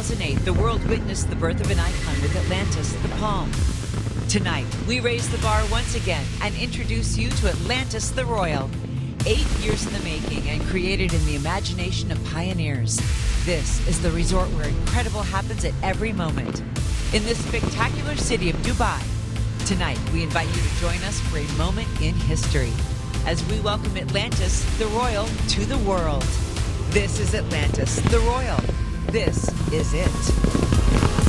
2008, the world witnessed the birth of an icon with Atlantis, the Palm. Tonight, we raise the bar once again and introduce you to Atlantis the Royal. 8 years in the making and created in the imagination of pioneers. This is the resort where incredible happens at every moment. In this spectacular city of Dubai, tonight we invite you to join us for a moment in history as we welcome Atlantis the Royal to the world. This is Atlantis the Royal. This is it.